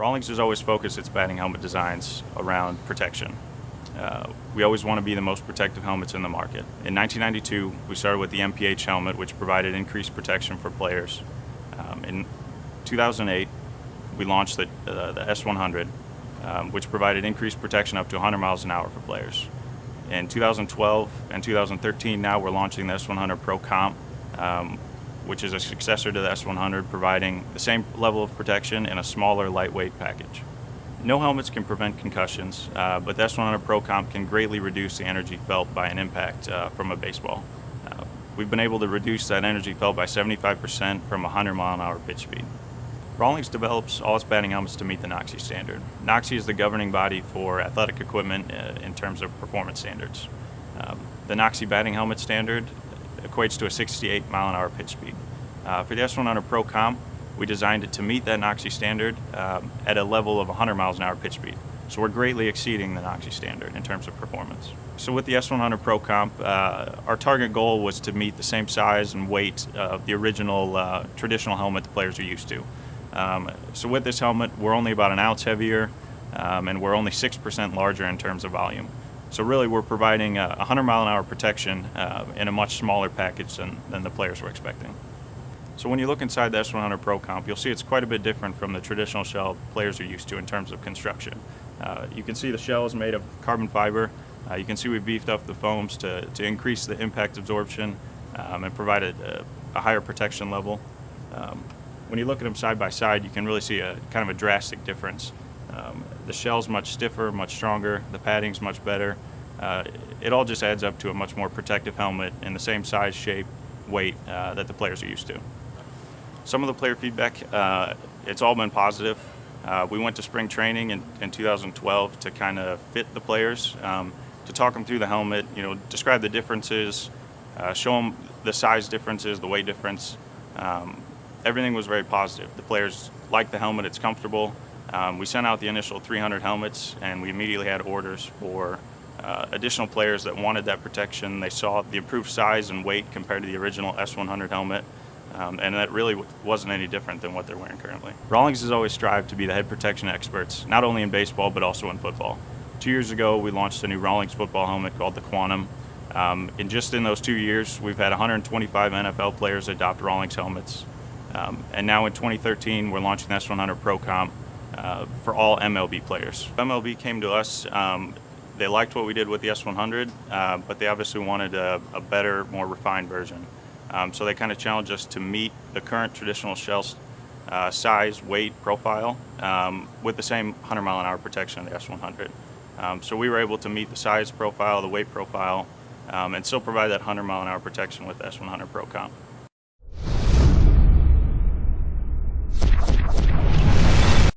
Rawlings has always focused its batting helmet designs around protection. We always want to be the most protective helmets in the market. In 1992, we started with the MPH helmet, which provided increased protection for players. In 2008, we launched the S100, which provided increased protection up to 100 miles an hour for players. In 2012 and 2013, now we're launching the S100 Pro Comp, which is a successor to the S100, providing the same level of protection in a smaller, lightweight package. No helmets can prevent concussions, but the S100 Pro Comp can greatly reduce the energy felt by an impact from a baseball. We've been able to reduce that energy felt by 75% from a 100-mile-an-hour pitch speed. Rawlings develops all its batting helmets to meet the NOCSAE standard. NOCSAE is the governing body for athletic equipment in terms of performance standards. The NOCSAE batting helmet standard equates to a 68-mile-an-hour pitch speed. For the S100 Pro Comp, we designed it to meet that NOCSAE standard at a level of 100 miles an hour pitch speed. So we're greatly exceeding the NOCSAE standard in terms of performance. So with the S100 Pro Comp, our target goal was to meet the same size and weight of the original traditional helmet the players are used to. So with this helmet, we're only about an ounce heavier, and we're only 6% larger in terms of volume. So really, we're providing 100-mile-an-hour protection in a much smaller package than the players were expecting. So when you look inside the S100 Pro Comp, you'll see it's quite a bit different from the traditional shell players are used to in terms of construction. You can see the shell is made of carbon fiber. You can see we've beefed up the foams to increase the impact absorption and provide a higher protection level. When you look at them side by side, you can really see a kind of a drastic difference. The shell's much stiffer, much stronger, the padding's much better. It all just adds up to a much more protective helmet in the same size, shape, weight that the players are used to. Some of the player feedback, it's all been positive. We went to spring training in 2012 to kind of fit the players, to talk them through the helmet, describe the differences, show them the size differences, the weight difference. Everything was very positive. The players liked the helmet, it's comfortable. We sent out the initial 300 helmets, and we immediately had orders for additional players that wanted that protection. They saw the improved size and weight compared to the original S100 helmet, and that really wasn't any different than what they're wearing currently. Rawlings has always strived to be the head protection experts, not only in baseball, but also in football. 2 years ago, we launched a new Rawlings football helmet called the Quantum. In those 2 years, we've had 125 NFL players adopt Rawlings helmets. And now in 2013, we're launching the S100 Pro Comp for all MLB players. MLB came to us. They liked what we did with the S100, but they obviously wanted a better, more refined version. So they kind of challenged us to meet the current traditional shell size, weight, profile with the same 100-mile-an-hour protection of the S100. So we were able to meet the size profile, the weight profile, and still provide that 100-mile-an-hour protection with the S100 Pro Comp.